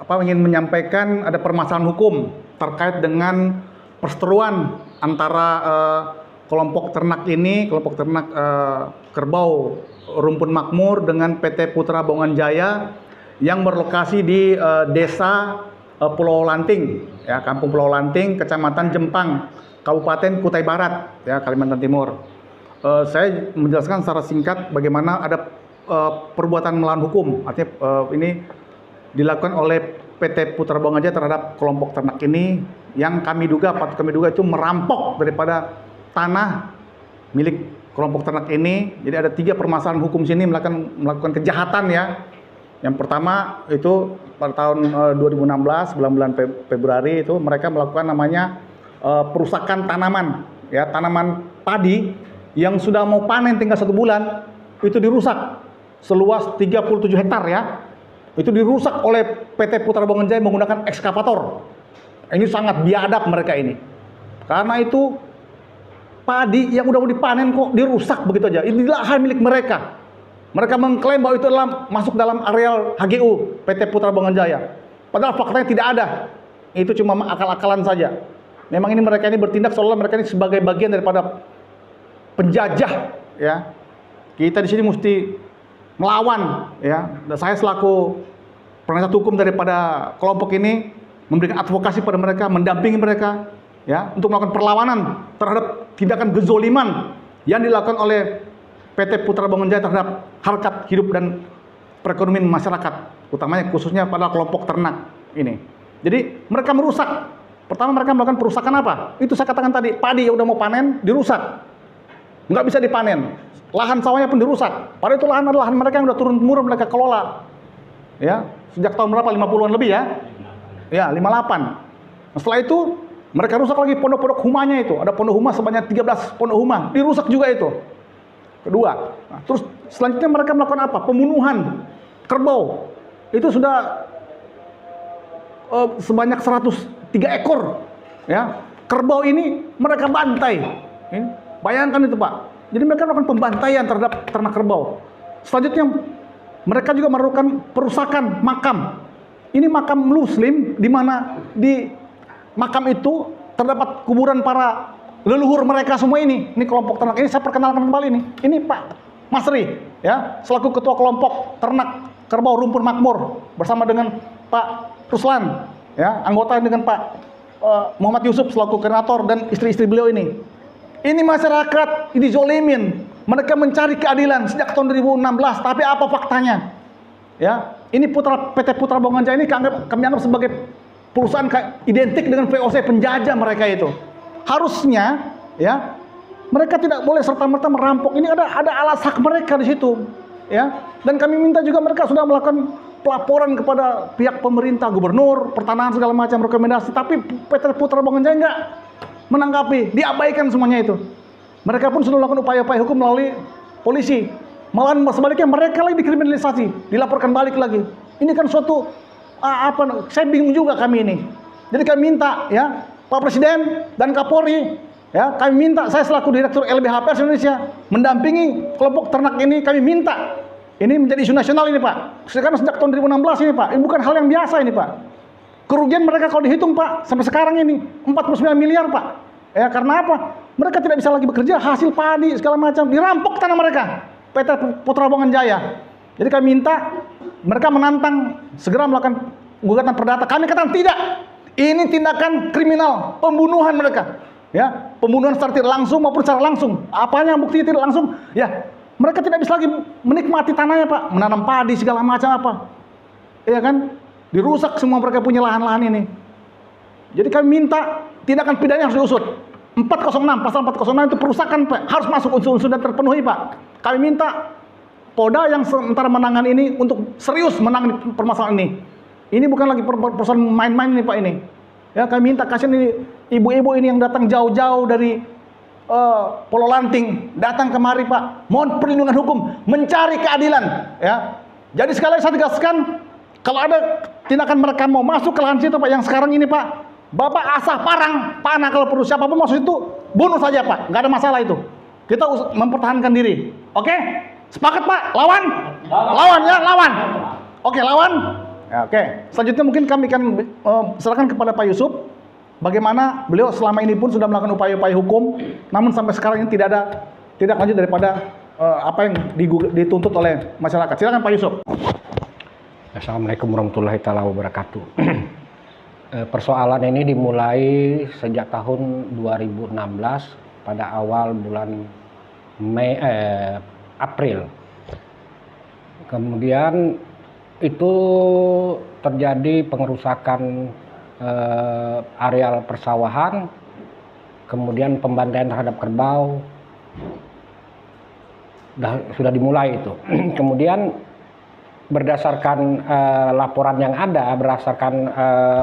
ingin menyampaikan ada permasalahan hukum terkait dengan perseteruan antara kelompok ternak ini, kelompok ternak kerbau rumpun makmur dengan PT Putra Bongan Jaya yang berlokasi di desa Pulau Lanting, ya, Kampung Pulau Lanting, Kecamatan Jempang, Kabupaten Kutai Barat, ya, Kalimantan Timur. Saya menjelaskan secara singkat bagaimana ada perbuatan melawan hukum, artinya ini dilakukan oleh PT Putra Bongan Jaya terhadap kelompok ternak ini yang patut kami duga itu merampok daripada tanah milik kelompok ternak ini. Jadi ada 3 permasalahan hukum sini melakukan kejahatan, ya. Yang pertama itu pada tahun 2016 bulan Februari itu mereka melakukan namanya perusakan tanaman, ya, tanaman padi yang sudah mau panen tinggal 1 bulan itu dirusak seluas 37 hektar, ya. Itu dirusak oleh PT Putra Bongan Jaya menggunakan ekskavator. Ini sangat biadab mereka ini. Karena itu padi yang udah mau dipanen kok dirusak begitu aja. Ini lahan milik mereka. Mereka mengklaim bahwa itu masuk dalam areal HGU PT Putra Bongan Jaya. Padahal faktanya tidak ada. Itu cuma akal-akalan saja. Memang ini mereka ini bertindak seolah mereka ini sebagai bagian daripada penjajah, ya. Kita di sini mesti melawan, ya. Dan saya selaku penasihat hukum daripada kelompok ini memberikan advokasi pada mereka, mendampingi mereka, ya, untuk melakukan perlawanan terhadap tindakan kezoliman yang dilakukan oleh PT Putra Bongan Jaya terhadap harkat hidup dan perekonomian masyarakat, utamanya khususnya pada kelompok ternak ini. Jadi mereka merusak. Pertama mereka melakukan perusakan apa? Itu saya katakan tadi, padi yang udah mau panen dirusak, nggak bisa dipanen. Lahan sawahnya pun dirusak. Padahal itu lahan adalah lahan mereka yang udah turun-temurun mereka kelola, ya, sejak tahun berapa? 50-an lebih, ya. Ya, 58. Nah, setelah itu mereka rusak lagi pondok-pondok humanya itu. Ada pondok huma sebanyak 13 pondok huma, dirusak juga itu. Kedua. Nah, terus selanjutnya mereka melakukan apa? Pembunuhan kerbau. Itu sudah sebanyak 103 ekor. Ya. Kerbau ini mereka bantai. Bayangkan itu, Pak. Jadi mereka melakukan pembantaian terhadap ternak kerbau. Selanjutnya mereka juga melakukan perusakan makam. Ini makam muslim, di mana di makam itu terdapat kuburan para leluhur mereka semua ini. Ini kelompok ternak ini saya perkenalkan kembali nih. Ini Pak Masri, ya, selaku ketua kelompok ternak kerbau rumpun makmur bersama dengan Pak Ruslan, ya, anggota dengan Pak Muhammad Yusuf selaku koordinator dan istri-istri beliau ini. Ini masyarakat ini zolimin. Mereka mencari keadilan sejak tahun 2016, tapi apa faktanya? Ya, ini PT Putra Bongan Jaya ini kami anggap sebagai perusahaan identik dengan VOC, penjajah mereka itu. Harusnya, ya, mereka tidak boleh serta-merta merampok. Ini ada alas hak mereka di situ, ya. Dan kami minta juga mereka sudah melakukan pelaporan kepada pihak pemerintah, gubernur, pertanahan segala macam rekomendasi, tapi PT Putra Bongan Jaya enggak menanggapi, diabaikan semuanya itu. Mereka pun sudah melakukan upaya-upaya hukum melalui polisi. Malahan sebaliknya mereka lagi dikriminalisasi, dilaporkan balik lagi. Ini kan suatu saya bingung juga kami ini. Jadi kami minta, ya, Pak Presiden dan Kapolri, ya, kami minta, saya selaku Direktur LBH Pers Indonesia mendampingi kelompok ternak ini, kami minta ini menjadi isu nasional ini, Pak. Sekarang sejak tahun 2016 ini, Pak. Ini bukan hal yang biasa ini, Pak. Kerugian mereka kalau dihitung, Pak, sampai sekarang ini 49 miliar, Pak. Ya, karena apa? Mereka tidak bisa lagi bekerja, hasil padi segala macam dirampok tanah mereka. PT Putra Bongan Jaya. Jadi kami minta mereka menantang segera melakukan gugatan perdata. Kami katakan tidak. Ini tindakan kriminal, pembunuhan mereka. Ya, pembunuhan secara tidak langsung maupun secara langsung. Apanya bukti tidak langsung? Ya, mereka tidak bisa lagi menikmati tanahnya, Pak. Menanam padi segala macam apa. Iya kan? Dirusak semua mereka punya lahan-lahan ini. Jadi kami minta tindakan pidana harus diusut. 406, pasal 406 itu perusakan, Pak. Harus masuk unsur-unsur dan terpenuhi, Pak. Kami minta Polda yang sementara menangani ini untuk serius menangani permasalahan ini. Ini bukan lagi persoalan main-main ini, Pak, ini. Ya, kami minta kasihan ini ibu-ibu ini yang datang jauh-jauh dari Pulau Lanting, datang kemari, Pak. Mohon perlindungan hukum, mencari keadilan, ya. Jadi sekali lagi saya tegaskan, kalau ada tindakan mereka mau masuk ke lahan situ, Pak, yang sekarang ini, Pak, Bapak asah parang, panah kalau perlu siapapun masuk itu, bunuh saja, Pak. Nggak ada masalah itu. Kita mempertahankan diri. Oke? Sepakat, Pak? Lawan? Lawan, ya, lawan. Oke, lawan. Ya, oke, selanjutnya mungkin kami akan serahkan kepada Pak Yusuf. Bagaimana beliau selama ini pun sudah melakukan upaya-upaya hukum, namun sampai sekarang ini tidak lanjut daripada apa yang dituntut oleh masyarakat. Silakan Pak Yusuf. Assalamualaikum warahmatullahi wabarakatuh. Persoalan ini dimulai sejak tahun 2016 pada awal bulan April. Kemudian itu terjadi pengerusakan areal persawahan, kemudian pembantaian terhadap kerbau sudah dimulai itu. Kemudian berdasarkan laporan yang ada, berdasarkan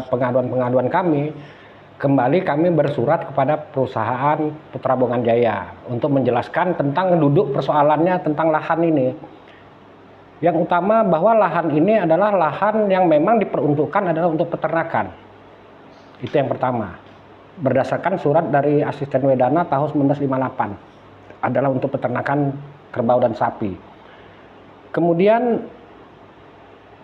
pengaduan-pengaduan kami, kembali kami bersurat kepada perusahaan Putra Bongan Jaya untuk menjelaskan tentang duduk persoalannya tentang lahan ini. Yang utama bahwa lahan ini adalah lahan yang memang diperuntukkan adalah untuk peternakan. Itu yang pertama. Berdasarkan surat dari Asisten Wedana tahun 1958 adalah untuk peternakan kerbau dan sapi. Kemudian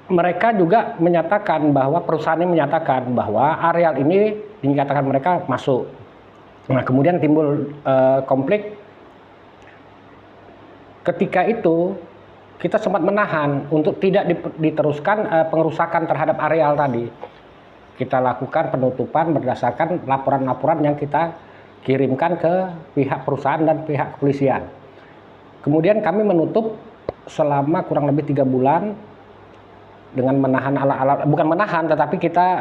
mereka juga menyatakan bahwa perusahaan ini menyatakan bahwa areal ini dinyatakan mereka masuk. Nah, kemudian timbul konflik. Ketika itu kita sempat menahan untuk tidak diteruskan pengerusakan terhadap areal tadi. Kita lakukan penutupan berdasarkan laporan-laporan yang kita kirimkan ke pihak perusahaan dan pihak kepolisian. Kemudian kami menutup selama kurang lebih 3 bulan dengan menahan alat-alat, bukan menahan, tetapi kita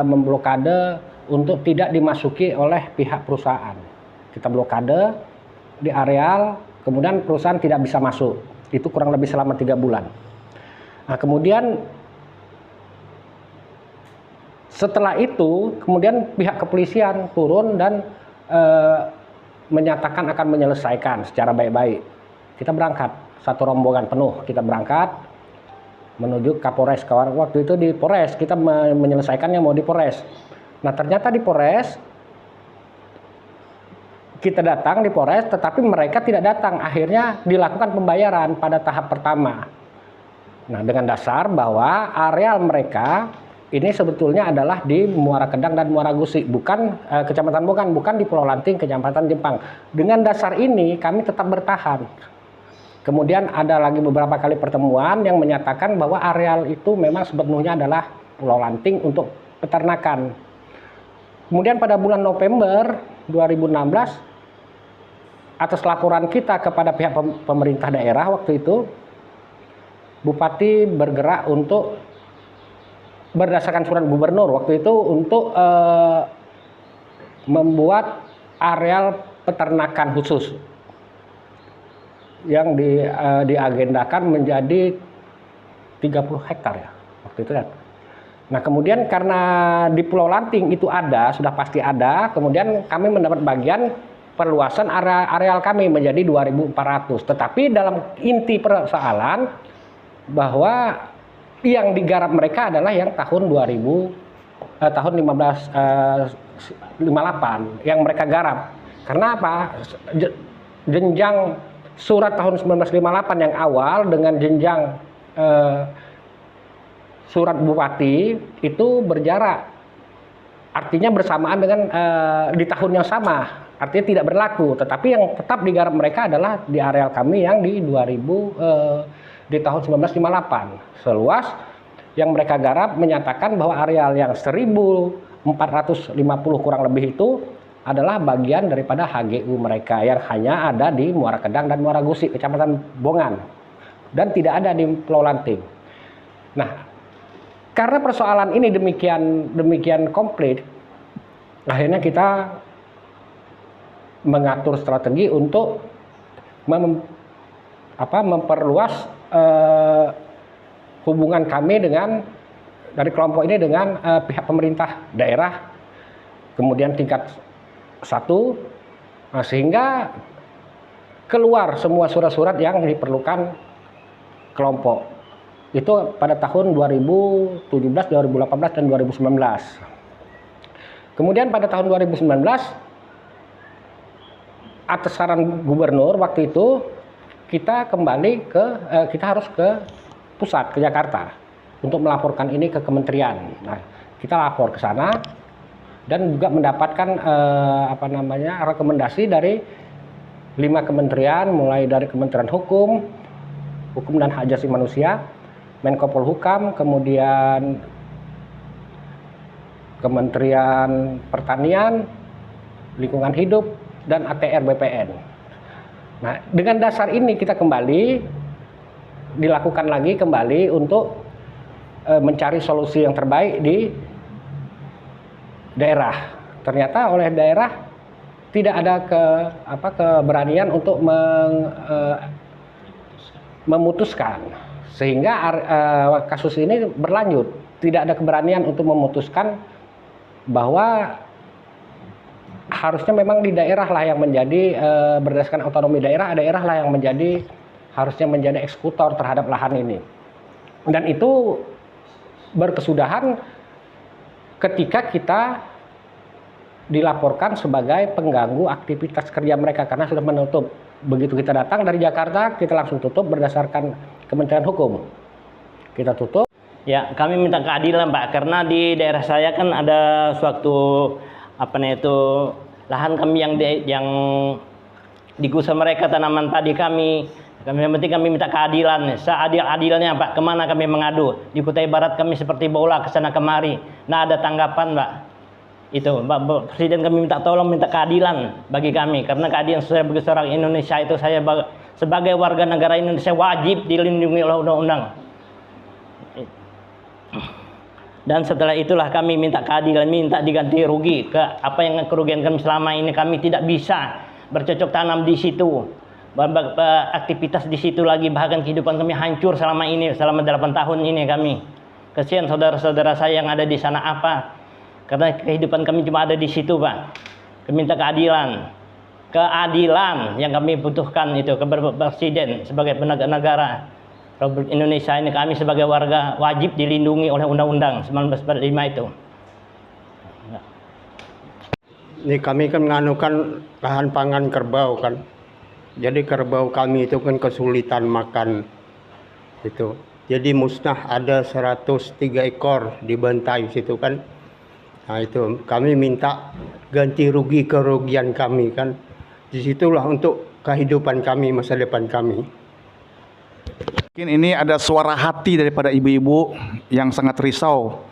memblokade untuk tidak dimasuki oleh pihak perusahaan. Kita blokade di areal, kemudian perusahaan tidak bisa masuk. Itu kurang lebih selama 3 bulan. Nah, kemudian setelah itu, kemudian pihak kepolisian turun dan menyatakan akan menyelesaikan secara baik-baik. Kita berangkat, satu rombongan penuh, kita berangkat menuju Kapolres. Waktu itu di Polres, kita menyelesaikannya mau di Polres. Nah, ternyata di Polres, kita datang di Polres, tetapi mereka tidak datang. Akhirnya dilakukan pembayaran pada tahap pertama. Nah, dengan dasar bahwa areal mereka ini sebetulnya adalah di Muara Kedang dan Muara Gusik, bukan Kecamatan Bongan, bukan di Pulau Lanting, Kecamatan Jepang. Dengan dasar ini kami tetap bertahan. Kemudian ada lagi beberapa kali pertemuan yang menyatakan bahwa areal itu memang sepenuhnya adalah Pulau Lanting untuk peternakan. Kemudian pada bulan November 2016, atas laporan kita kepada pihak pemerintah daerah waktu itu, Bupati bergerak untuk berdasarkan surat gubernur waktu itu untuk membuat areal peternakan khusus yang diagendakan menjadi 30 hektar ya waktu itu kan. Nah, kemudian karena di Pulau Lanting itu ada, sudah pasti ada, kemudian kami mendapat bagian perluasan areal kami menjadi 2.400. Tetapi dalam inti persoalan bahwa yang digarap mereka adalah yang tahun 1558 yang mereka garap. Karena apa? Jenjang surat tahun 1958 yang awal dengan jenjang surat bupati itu berjarak. Artinya bersamaan dengan di tahun yang sama. Artinya tidak berlaku, tetapi yang tetap digarap mereka adalah di areal kami yang di 2000 di tahun 1958. Seluas yang mereka garap menyatakan bahwa areal yang 1450 kurang lebih itu adalah bagian daripada HGU mereka yang hanya ada di Muara Kedang dan Muara Gusik, Kecamatan Bongan, dan tidak ada di Pulau Lanting. Nah, karena persoalan ini demikian komplit, akhirnya kita mengatur strategi untuk memperluas hubungan kami dari kelompok ini dengan pihak pemerintah daerah, kemudian tingkat 1, sehingga keluar semua surat-surat yang diperlukan kelompok. Itu pada tahun 2017, 2018, dan 2019. Kemudian pada tahun 2019, atas saran gubernur waktu itu, kita kembali kita harus ke pusat, ke Jakarta. untuk melaporkan ini ke kementerian. Nah, kita lapor ke sana dan juga mendapatkan rekomendasi dari 5 kementerian, mulai dari Kementerian Hukum dan Hak Asasi Manusia, Menko Polhukam, kemudian Kementerian Pertanian, Lingkungan Hidup, dan ATR BPN. Nah, dengan dasar ini kita dilakukan lagi kembali untuk mencari solusi yang terbaik di daerah. Ternyata oleh daerah tidak ada keberanian untuk memutuskan, sehingga kasus ini berlanjut. Tidak ada keberanian untuk memutuskan bahwa harusnya memang di daerah lah yang menjadi berdasarkan otonomi daerah lah yang harusnya menjadi eksekutor terhadap lahan ini. Dan itu berkesudahan ketika kita dilaporkan sebagai pengganggu aktivitas kerja mereka karena sudah menutup. Begitu kita datang dari Jakarta, kita langsung tutup berdasarkan Kementerian Hukum. Kita tutup. Ya, kami minta keadilan, Pak, karena di daerah saya kan ada suatu lahan kami yang digusur mereka, tanaman padi kami. Yang penting kami minta keadilan, seadil-adilnya, Pak. Kemana kami mengadu? Di Kutai Barat kami seperti bola kesana kemari. Nah, ada tanggapan, Pak. Itu, Pak Presiden, kami minta tolong, minta keadilan bagi kami. Karena keadilan sebagai seorang Indonesia itu, saya sebagai warga negara Indonesia wajib dilindungi oleh undang-undang. Dan setelah itulah kami minta keadilan, minta diganti rugi ke apa yang kerugian kami selama ini. Kami tidak bisa bercocok tanam di situ, aktivitas di situ lagi, bahkan kehidupan kami hancur selama 8 tahun ini kami. Kasihan saudara-saudara saya yang ada di sana karena kehidupan kami cuma ada di situ, Pak. Kami minta keadilan yang kami butuhkan itu ke Presiden sebagai penegak negara Republik Indonesia ini. Kami sebagai warga wajib dilindungi oleh Undang-Undang 1945 itu. Ini kami kan menganukan lahan pangan kerbau kan. Jadi kerbau kami itu kan kesulitan makan itu. Jadi musnah, ada 103 ekor dibantai situ kan. Nah itu kami minta ganti rugi kerugian kami kan. Disitulah untuk kehidupan kami, masa depan kami. Mungkin ini ada suara hati daripada ibu-ibu yang sangat risau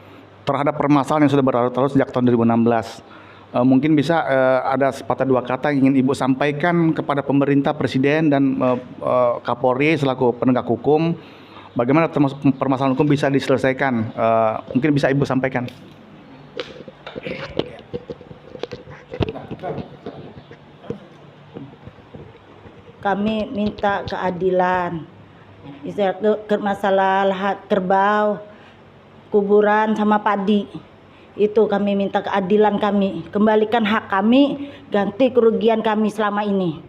terhadap permasalahan yang sudah berlarut-larut sejak tahun 2016. Mungkin bisa ada sepatah dua kata yang ingin Ibu sampaikan kepada pemerintah, Presiden, dan Kapolri selaku penegak hukum. Bagaimana permasalahan hukum bisa diselesaikan? Mungkin bisa Ibu sampaikan. Kami minta keadilan. Masalah lahan kerbau, kuburan sama padi. Itu kami minta keadilan kami. Kembalikan hak kami, ganti kerugian kami selama ini.